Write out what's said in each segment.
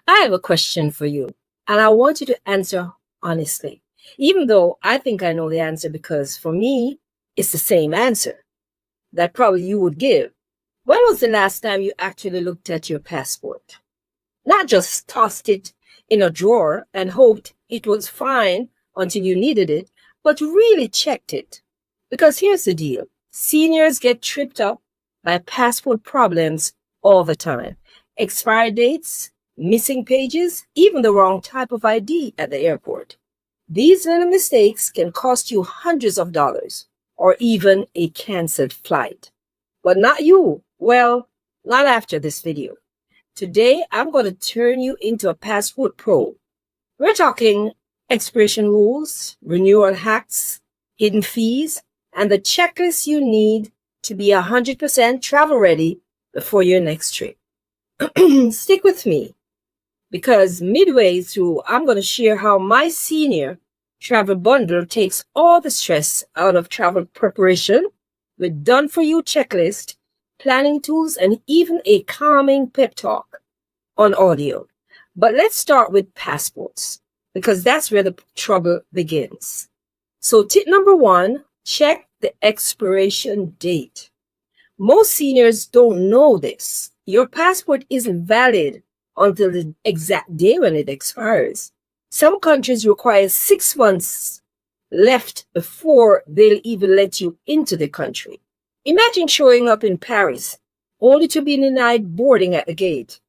I have a question for you, and I want you to answer honestly, even though I think I know the answer because for me, it's the same answer that probably you would give. When was the last time you actually looked at your passport? Not just tossed it in a drawer and hoped it was fine until you needed it, but really checked it. Because here's the deal. Seniors get tripped up by passport problems all the time. Expiry dates, missing pages, even the wrong type of ID at the airport. These little mistakes can cost you hundreds of dollars or even a canceled flight. But not you. Well, not after this video. Today, I'm going to turn you into a passport pro. We're talking expiration rules, renewal hacks, hidden fees, and the checklist you need to be 100% travel ready before your next trip. Stick with me because midway through, I'm going to share how my senior travel bundle takes all the stress out of travel preparation with done-for-you checklist, planning tools, and even a calming pep talk on audio. But let's start with passports because that's where the trouble begins. So tip number 1, check the expiration date. Most seniors don't know this. Your passport isn't valid until the exact day when it expires. Some countries require 6 months left before they'll even let you into the country. Imagine showing up in Paris only to be denied boarding at the gate.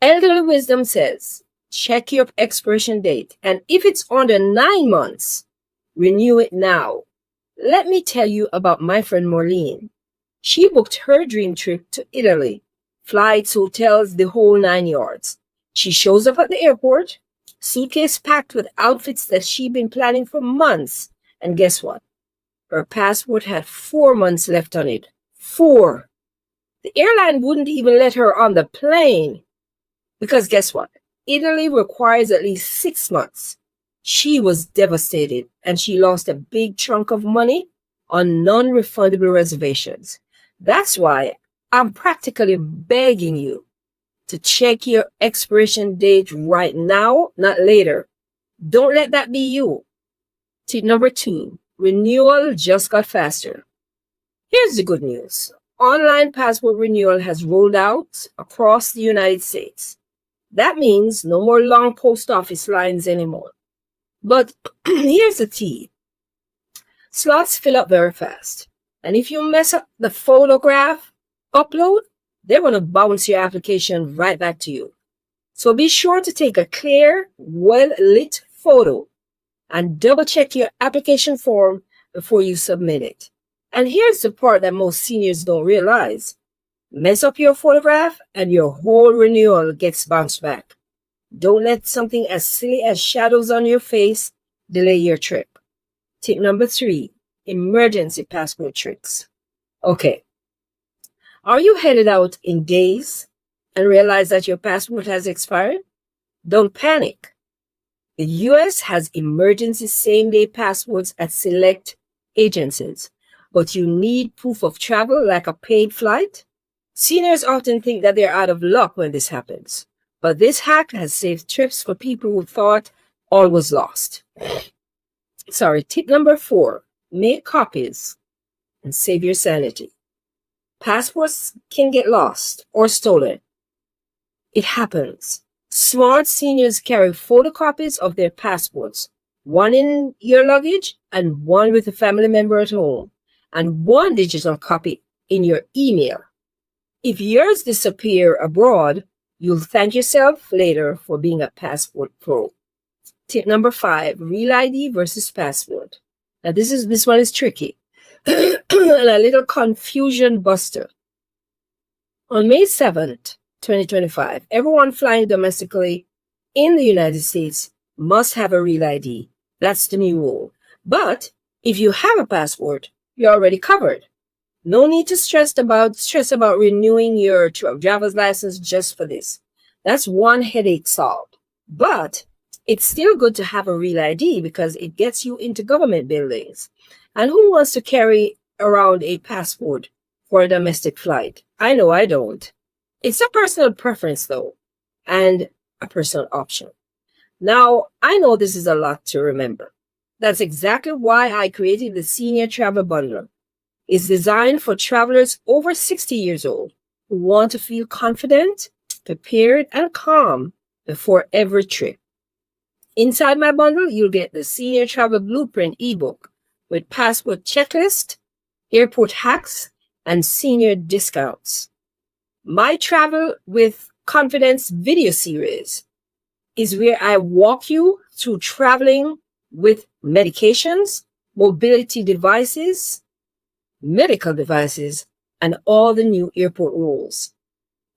Elderly wisdom says, check your expiration date, and if it's under 9 months, renew it now. Let me tell you about my friend Marlene. She booked her dream trip to Italy. Flights, hotels, the whole 9 yards. She shows up at the airport, suitcase packed with outfits that she'd been planning for months. And guess what? Her passport had 4 months left on it. 4. The airline wouldn't even let her on the plane. Because guess what? Italy requires at least 6 months. She was devastated and she lost a big chunk of money on non-refundable reservations. That's why I'm practically begging you to check your expiration date right now, not later. Don't let that be you. Tip number 2, renewal just got faster. Here's the good news. Online passport renewal has rolled out across the United States. That means no more long post office lines anymore. But here's the tea. Slots fill up very fast. And if you mess up the photograph upload, they're going to bounce your application right back to you. So be sure to take a clear, well-lit photo and double-check your application form before you submit it. And here's the part that most seniors don't realize. Mess up your photograph and your whole renewal gets bounced back. Don't let something as silly as shadows on your face delay your trip. Tip number 3, emergency passport tricks. Okay. Are you headed out in days and realize that your passport has expired? Don't panic. The US has emergency same-day passports at select agencies, but you need proof of travel like a paid flight. Seniors often think that they're out of luck when this happens, but this hack has saved trips for people who thought all was lost. Tip number 4, make copies and save your sanity. Passports can get lost or stolen. It happens. Smart seniors carry photocopies of their passports, one in your luggage and one with a family member at home, and one digital copy in your email. If yours disappear abroad, you'll thank yourself later for being a passport pro. Tip number 5, real ID versus passport. Now this one is tricky. And a little confusion buster. On May 7th, 2025, everyone flying domestically in the United States must have a real ID. That's the new rule. But if you have a passport, you're already covered. No need to stress about renewing your driver's license just for this. That's one headache solved. But it's still good to have a real ID because it gets you into government buildings. And who wants to carry around a passport for a domestic flight? I know I don't. It's a personal preference though. and a personal option. Now, I know this is a lot to remember. That's exactly why I created the Senior Travel Bundle. It's designed for travelers over 60 years old who want to feel confident, prepared, and calm before every trip. Inside my bundle, you'll get the Senior Travel Blueprint ebook with passport checklist, airport hacks, and senior discounts. My Travel with Confidence video series is where I walk you through traveling with medications, mobility devices, medical devices, and all the new airport rules.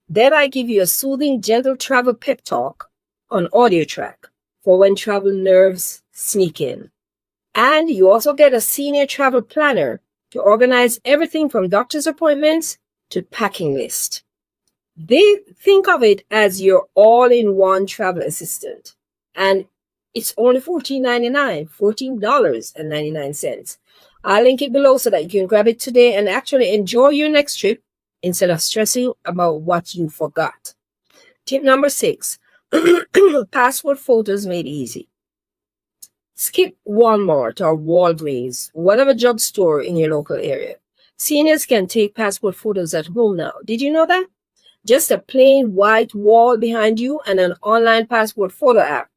Then I give you a soothing, gentle travel pep talk on audio track for when travel nerves sneak in. And you also get a senior travel planner to organize everything from doctor's appointments to packing list. They think of it as your all-in-one travel assistant. And it's only $14.99, $14.99. I'll link it below so that you can grab it today and actually enjoy your next trip instead of stressing about what you forgot. Tip number 6, passport photos made easy. Skip Walmart or Walgreens, whatever drugstore in your local area. Seniors can take passport photos at home now. Did you know that? Just a plain white wall behind you and an online passport photo app.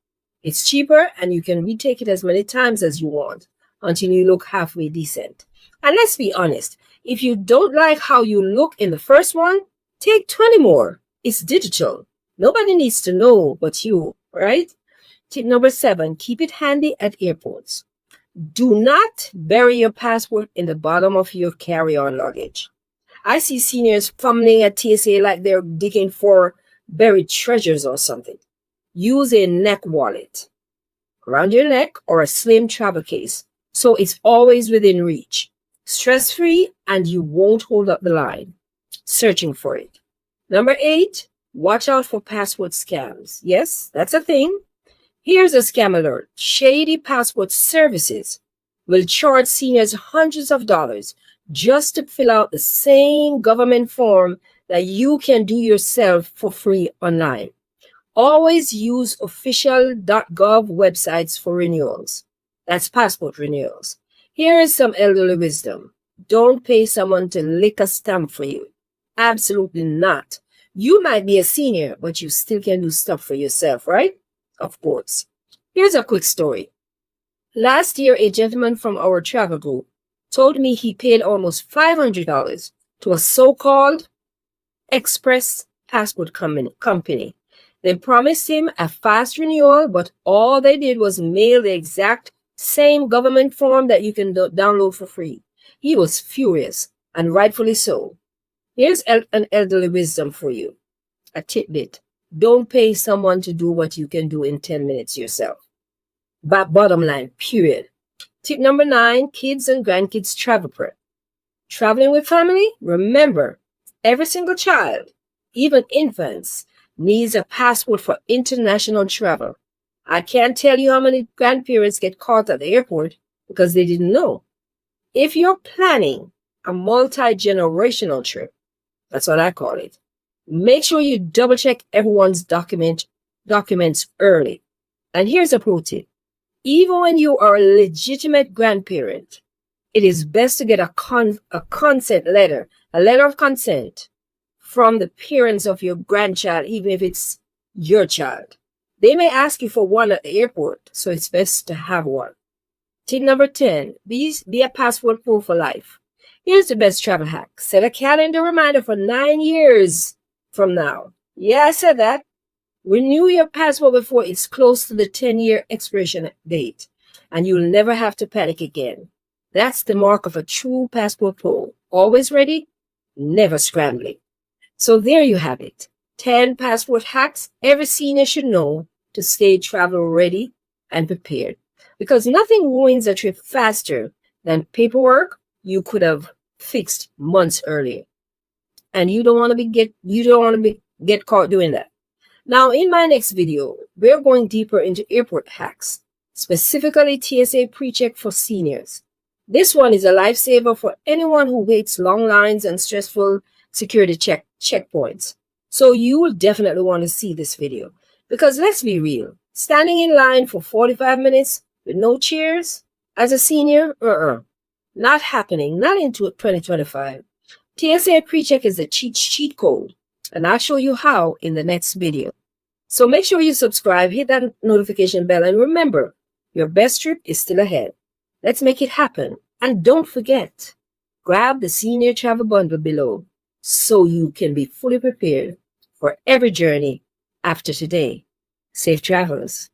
It's cheaper and you can retake it as many times as you want until you look halfway decent. And let's be honest, if you don't like how you look in the first one, take 20 more. It's digital. Nobody needs to know but you, right? Tip number 7, keep it handy at airports. Do not bury your passport in the bottom of your carry-on luggage. I see seniors fumbling at TSA like they're digging for buried treasures or something. Use a neck wallet around your neck or a slim travel case so it's always within reach. Stress-free and you won't hold up the line searching for it. Number 8, watch out for passport scams. Yes, that's a thing. Here's a scam alert. Shady passport services will charge seniors hundreds of dollars just to fill out the same government form that you can do yourself for free online. Always use official.gov websites for renewals. That's passport renewals. Here is some elderly wisdom. Don't pay someone to lick a stamp for you. Absolutely not. You might be a senior, but you still can do stuff for yourself, right? Of course. Here's a quick story. Last year, a gentleman from our travel group told me he paid almost $500 to a so-called express passport company. They promised him a fast renewal, but all they did was mail the exact same government form that you can download for free. He was furious, and rightfully so. Here's an elderly wisdom for you. A tidbit. Don't pay someone to do what you can do in 10 minutes yourself. But bottom line, period. Tip number 9, kids and grandkids travel prep. Traveling with family? Remember, every single child, even infants, needs a passport for international travel. I can't tell you how many grandparents get caught at the airport because they didn't know. If you're planning a multi-generational trip, that's what I call it, make sure you double check everyone's documents early. And here's a pro tip. Even when you are a legitimate grandparent, it is best to get a consent letter, a letter of consent from the parents of your grandchild, even if it's your child. They may ask you for one at the airport, so it's best to have one. Tip number 10, be a passport pro for life. Here's the best travel hack. Set a calendar reminder for 9 years from now. Yeah, I said that. Renew your passport before it's close to the 10-year expiration date, and you'll never have to panic again. That's the mark of a true passport pro. Always ready, never scrambling. So there you have it. 10 passport hacks every senior should know to stay travel ready and prepared. Because nothing ruins a trip faster than paperwork you could have fixed months earlier. And you don't want to get caught doing that. Now, in my next video, we're going deeper into airport hacks, specifically TSA PreCheck for seniors. This one is a lifesaver for anyone who waits long lines and stressful security checkpoints. So you will definitely want to see this video. Because let's be real, standing in line for 45 minutes with no chairs as a senior, not happening, not into 2025. TSA PreCheck is the cheat code, and I'll show you how in the next video. So make sure you subscribe, hit that notification bell, and remember, your best trip is still ahead. Let's make it happen. And don't forget, grab the senior travel bundle below so you can be fully prepared for every journey after today. Safe travels.